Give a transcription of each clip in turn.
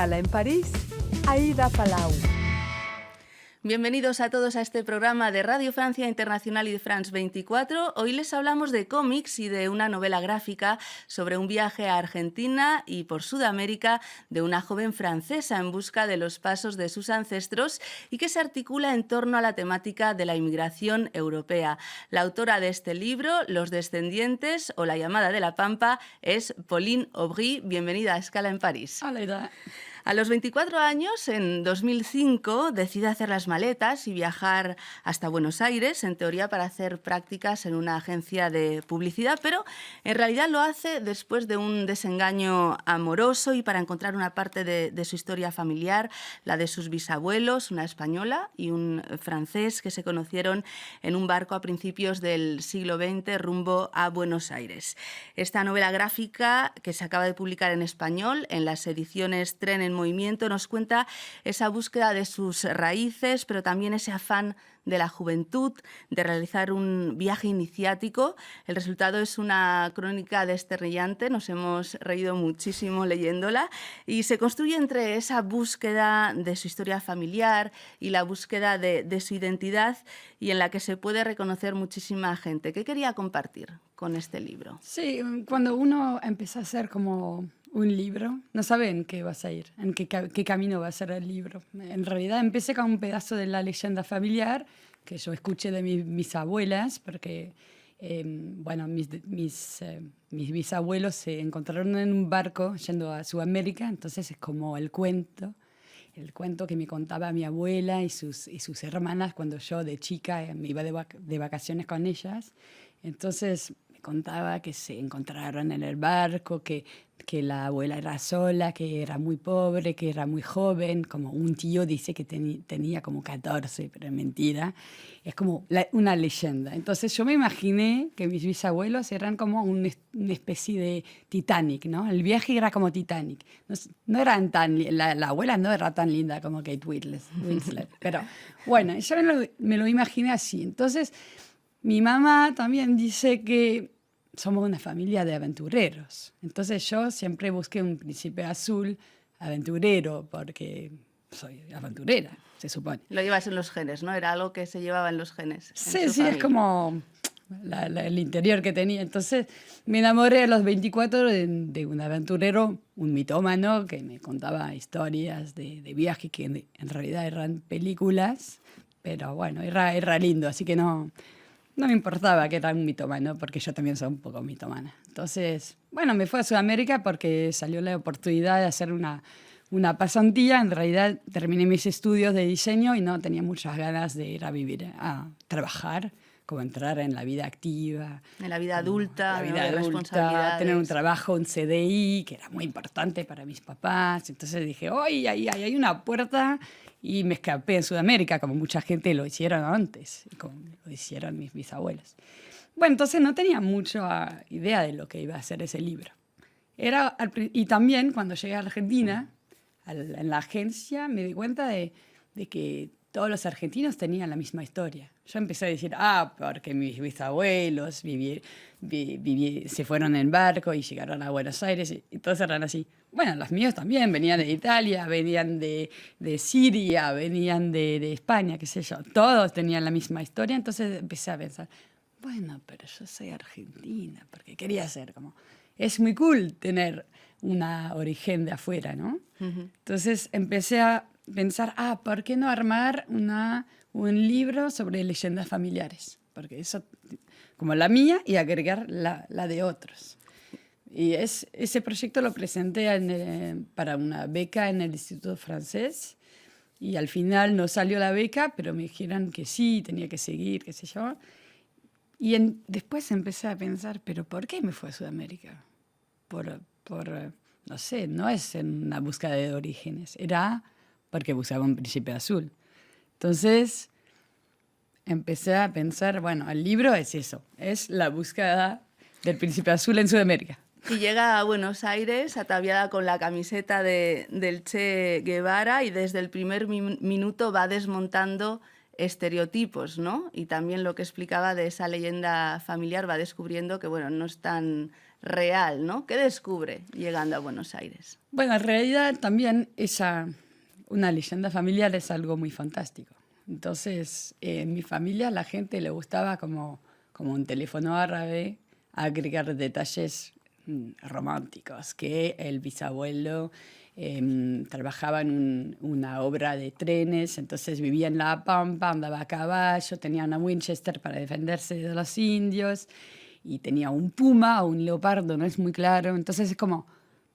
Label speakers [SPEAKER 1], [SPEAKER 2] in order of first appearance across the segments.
[SPEAKER 1] Escala en París, Aida Palau.
[SPEAKER 2] Bienvenidos a todos a este programa de Radio Francia Internacional y de France 24. Hoy les hablamos de cómics y de una novela gráfica sobre un viaje a Argentina y por Sudamérica de una joven francesa en busca de los pasos de sus ancestros y que se articula en torno a la temática de la inmigración europea. La autora de este libro, Los descendientes o La llamada de la Pampa, es Pauline Aubry. Bienvenida a Escala en París.
[SPEAKER 3] Hola.
[SPEAKER 2] A los 24 años, en 2005, decide hacer las maletas y viajar hasta Buenos Aires, en teoría para hacer prácticas en una agencia de publicidad, pero en realidad lo hace después de un desengaño amoroso y para encontrar una parte de su historia familiar, la de sus bisabuelos, una española y un francés que se conocieron en un barco a principios del siglo XX rumbo a Buenos Aires. Esta novela gráfica, que se acaba de publicar en español en las ediciones Tren en Movimiento, nos cuenta esa búsqueda de sus raíces, pero también ese afán de la juventud de realizar un viaje iniciático. El resultado es una crónica desternillante, nos hemos reído muchísimo leyéndola y se construye entre esa búsqueda de su historia familiar y la búsqueda de su identidad y en la que se puede reconocer muchísima gente. ¿Qué quería compartir con este libro?
[SPEAKER 3] Sí, cuando uno empieza a hacer como un libro, no sabe en qué vas a ir, en qué camino va a ser el libro. En realidad empecé con un pedazo de la leyenda familiar que yo escuché de mis abuelas, porque bueno, mis bisabuelos se encontraron en un barco yendo a Sudamérica, entonces es como el cuento que me contaba mi abuela y sus hermanas cuando yo de chica me iba de vacaciones con ellas. Entonces me contaba que se encontraron en el barco, que la abuela era sola, que era muy pobre, que era muy joven, como un tío dice que tenía como 14, pero es mentira. Es como una leyenda. Entonces yo me imaginé que mis bisabuelos eran como una especie de Titanic, ¿no? El viaje era como Titanic. No eran la abuela no era tan linda como Kate Winslet. Pero bueno, yo me lo imaginé así. Entonces mi mamá también dice que somos una familia de aventureros. Entonces yo siempre busqué un príncipe azul aventurero porque soy aventurera, se supone.
[SPEAKER 2] Lo llevas en los genes, ¿no? Era algo que se llevaba en los genes.
[SPEAKER 3] Sí, es como el interior que tenía. Entonces me enamoré a los 24 de un aventurero, un mitómano, que me contaba historias de viajes que en realidad eran películas, pero bueno, era lindo, así que no me importaba que era un mitómano, porque yo también soy un poco mitómana. Entonces, bueno, me fui a Sudamérica porque salió la oportunidad de hacer una pasantía. En realidad terminé mis estudios de diseño y no tenía muchas ganas de ir a vivir, a trabajar, como entrar en la vida activa.
[SPEAKER 2] En la vida adulta,
[SPEAKER 3] la vida adulta,
[SPEAKER 2] responsabilidades.
[SPEAKER 3] Tener un trabajo, un CDI, que era muy importante para mis papás. Entonces dije, ¡ay, hay una puerta! Y me escapé en Sudamérica, como mucha gente lo hicieron antes, como lo hicieron mis bisabuelos. Bueno, entonces no tenía mucha idea de lo que iba a ser ese libro. Y también cuando llegué a Argentina, en la agencia, me di cuenta de que todos los argentinos tenían la misma historia. Yo empecé a decir, porque mis bisabuelos se fueron en barco y llegaron a Buenos Aires y todos eran así. Bueno, los míos también venían de Italia, venían de Siria, venían de España, qué sé yo. Todos tenían la misma historia, entonces empecé a pensar, bueno, pero yo soy argentina, porque quería ser como... Es muy cool tener una origen de afuera, ¿no? Uh-huh. Entonces empecé a pensar, ¿por qué no armar un libro sobre leyendas familiares? Porque eso, como la mía, y agregar la de otros. Y ese proyecto lo presenté para una beca en el Instituto Francés y al final no salió la beca, pero me dijeron que sí, tenía que seguir, qué sé yo. Y después empecé a pensar, ¿pero por qué me fui a Sudamérica? No sé, no es en una búsqueda de orígenes, era porque buscaba un príncipe azul. Entonces empecé a pensar, bueno, el libro es eso, es la búsqueda del príncipe azul en Sudamérica.
[SPEAKER 2] Y llega a Buenos Aires ataviada con la camiseta del Che Guevara y desde el primer minuto va desmontando estereotipos, ¿no? Y también lo que explicaba de esa leyenda familiar va descubriendo que, bueno, no es tan real, ¿no? ¿Qué descubre llegando a Buenos Aires?
[SPEAKER 3] Bueno, en realidad también una leyenda familiar es algo muy fantástico. Entonces, en mi familia a la gente le gustaba como un teléfono árabe agregar detalles románticos, que el bisabuelo trabajaba en una obra de trenes, entonces vivía en La Pampa, andaba a caballo, tenía una Winchester para defenderse de los indios y tenía un puma o un leopardo, no es muy claro. Entonces es como,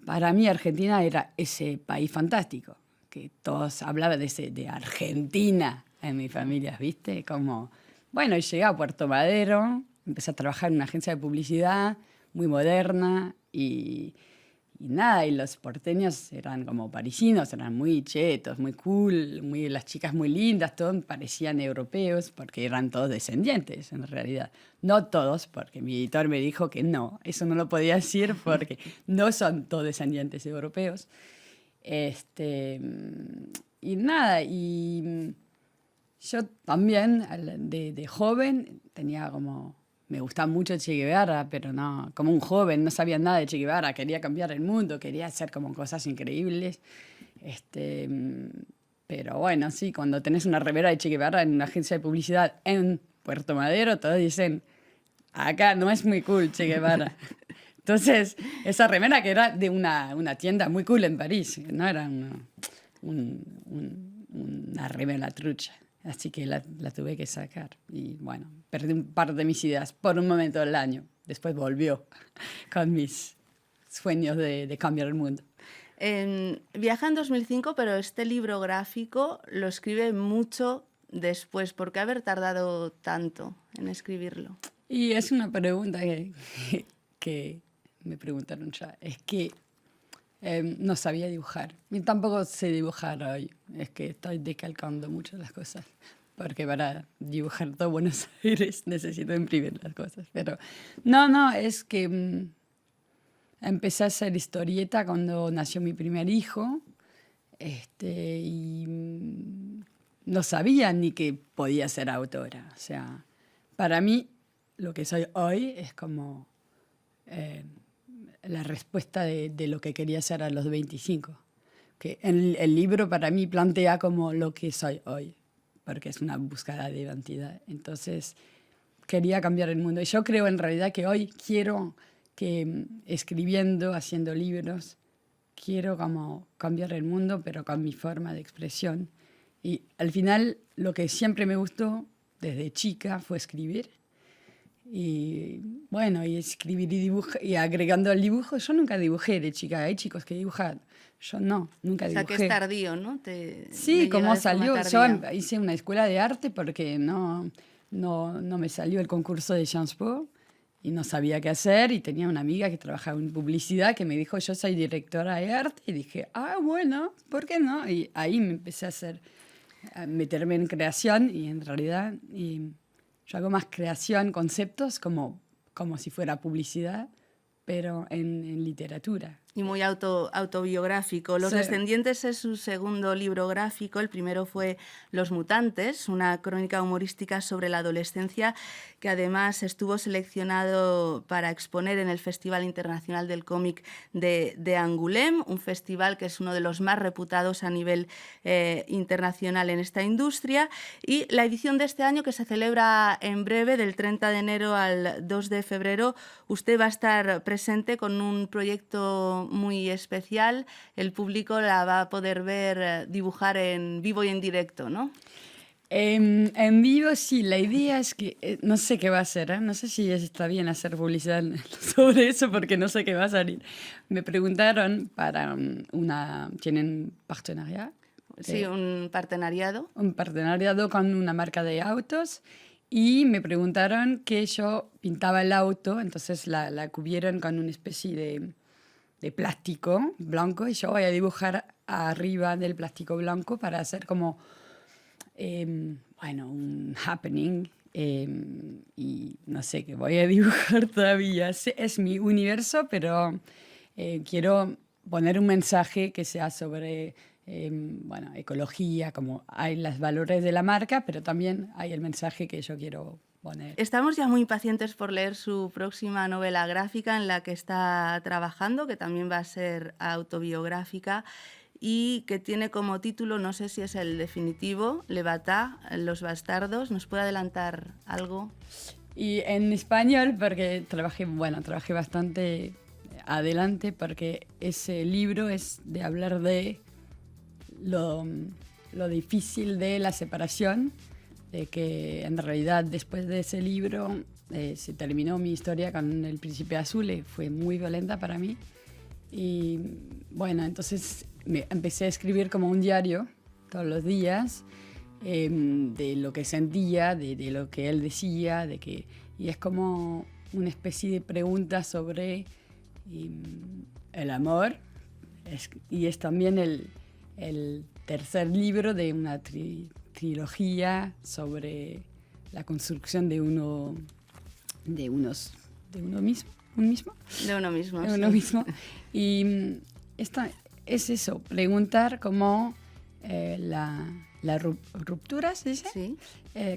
[SPEAKER 3] para mí Argentina era ese país fantástico, que todos hablaban de Argentina en mi familia, ¿viste? Como, bueno, y llegué a Puerto Madero, empecé a trabajar en una agencia de publicidad muy moderna y nada, y los porteños eran como parisinos, eran muy chetos, muy cool, las chicas muy lindas, todos parecían europeos porque eran todos descendientes en realidad. No todos, porque mi editor me dijo que no, eso no lo podía decir porque no son todos descendientes europeos. Y nada, y yo también de joven tenía como... Me gustaba mucho Che Guevara, pero no, como un joven, no sabía nada de Che Guevara, quería cambiar el mundo, quería hacer como cosas increíbles. Pero bueno, sí, cuando tenés una remera de Che Guevara en una agencia de publicidad en Puerto Madero, todos dicen, acá no es muy cool Che Guevara. Entonces, esa remera que era de una tienda muy cool en París, no era una remera trucha. Así que la tuve que sacar. Y bueno, perdí un par de mis ideas por un momento del año. Después volvió con mis sueños de cambiar el mundo.
[SPEAKER 2] Viaja en 2005, pero este libro gráfico lo escribe mucho después. ¿Por qué haber tardado tanto en escribirlo?
[SPEAKER 3] Y es una pregunta que me preguntaron ya. Es que no sabía dibujar. Y tampoco sé dibujar hoy. Es que estoy decalcando mucho las cosas. Porque para dibujar todo Buenos Aires necesito imprimir las cosas. Pero no, es que empecé a hacer historieta cuando nació mi primer hijo. Y no sabía ni que podía ser autora. O sea, para mí lo que soy hoy es como... la respuesta de lo que quería ser a los 25. Que el libro para mí plantea como lo que soy hoy, porque es una búsqueda de identidad. Entonces, quería cambiar el mundo. Y yo creo en realidad que hoy quiero que escribiendo, haciendo libros, quiero como cambiar el mundo, pero con mi forma de expresión. Y al final, lo que siempre me gustó desde chica fue escribir. Y bueno, y escribir y dibujar, y agregando al dibujo, yo nunca dibujé de chica, hay chicos que dibujan, yo no, nunca dibujé.
[SPEAKER 2] O sea, que es tardío, ¿no?
[SPEAKER 3] Sí, como salió, yo hice una escuela de arte porque no me salió el concurso de Sciences Po y no sabía qué hacer y tenía una amiga que trabajaba en publicidad que me dijo, yo soy directora de arte y dije, bueno, ¿por qué no? Y ahí me empecé a meterme en creación y en realidad... yo hago más creación, conceptos, como si fuera publicidad, pero en literatura.
[SPEAKER 2] Y muy autobiográfico. Los Descendientes es su segundo libro gráfico. El primero fue Los Mutantes, una crónica humorística sobre la adolescencia que además estuvo seleccionado para exponer en el Festival Internacional del Cómic de Angoulême, un festival que es uno de los más reputados a nivel internacional en esta industria. Y la edición de este año, que se celebra en breve, del 30 de enero al 2 de febrero, usted va a estar presente con un proyecto muy especial. El público la va a poder ver dibujar en vivo y en directo, ¿no?
[SPEAKER 3] En vivo sí, la idea es que no sé qué va a ser, no sé si está bien hacer publicidad sobre eso porque no sé qué va a salir. Me preguntaron para ¿tienen partenariado?
[SPEAKER 2] Sí, un partenariado.
[SPEAKER 3] Un partenariado con una marca de autos y me preguntaron que yo pintaba el auto, entonces la cubrieron con una especie de plástico blanco y yo voy a dibujar arriba del plástico blanco para hacer como, un happening. Y no sé qué voy a dibujar todavía. Es mi universo, pero quiero poner un mensaje que sea sobre bueno, ecología, como hay los valores de la marca, pero también hay el mensaje que yo quiero poner.
[SPEAKER 2] Estamos ya muy impacientes por leer su próxima novela gráfica en la que está trabajando, que también va a ser autobiográfica y que tiene como título, no sé si es el definitivo, Le Batá, Los Bastardos. ¿Nos puede adelantar algo?
[SPEAKER 3] Y en español, porque trabajé bastante adelante, porque ese libro es de hablar de lo difícil de la separación, de que en realidad después de ese libro se terminó mi historia con el Príncipe Azul y fue muy violenta para mí. Y bueno, entonces empecé a escribir como un diario todos los días de lo que sentía, de lo que él decía, y es como una especie de pregunta sobre el amor, y es también el tercer libro de una trilogía sobre la construcción de uno mismo.
[SPEAKER 2] De uno mismo.
[SPEAKER 3] De uno mismo. Y es eso, preguntar cómo la ruptura, ¿se dice?
[SPEAKER 2] Sí.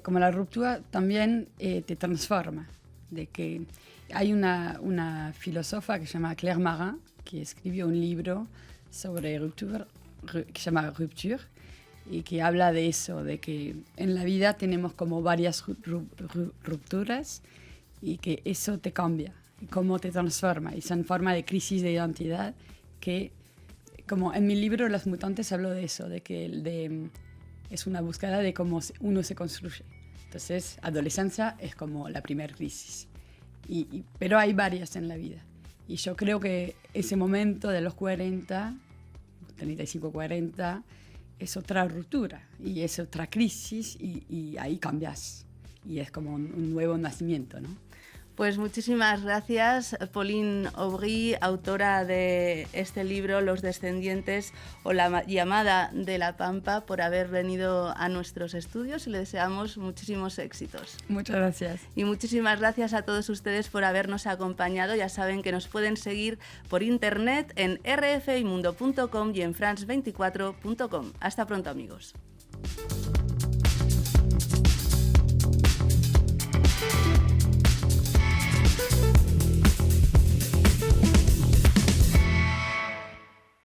[SPEAKER 3] Como la ruptura también te transforma. De que hay una filósofa que se llama Claire Marin, que escribió un libro sobre ruptura, que se llama Rupture, y que habla de eso, de que en la vida tenemos como varias rupturas y que eso te cambia, y cómo te transforma, y son forma de crisis de identidad que, como en mi libro Los Mutantes hablo de eso, de que es una búsqueda de cómo uno se construye. Entonces, adolescencia es como la primera crisis, pero hay varias en la vida. Y yo creo que ese momento de los 40, 35, 40, es otra ruptura y es otra crisis y ahí cambias. Y es como un nuevo nacimiento, ¿no?
[SPEAKER 2] Pues muchísimas gracias, Pauline Aubry, autora de este libro, Los Descendientes o la llamada de la Pampa, por haber venido a nuestros estudios y le deseamos muchísimos éxitos.
[SPEAKER 3] Muchas gracias.
[SPEAKER 2] Y muchísimas gracias a todos ustedes por habernos acompañado. Ya saben que nos pueden seguir por internet en rfimundo.com y en france24.com. Hasta pronto, amigos.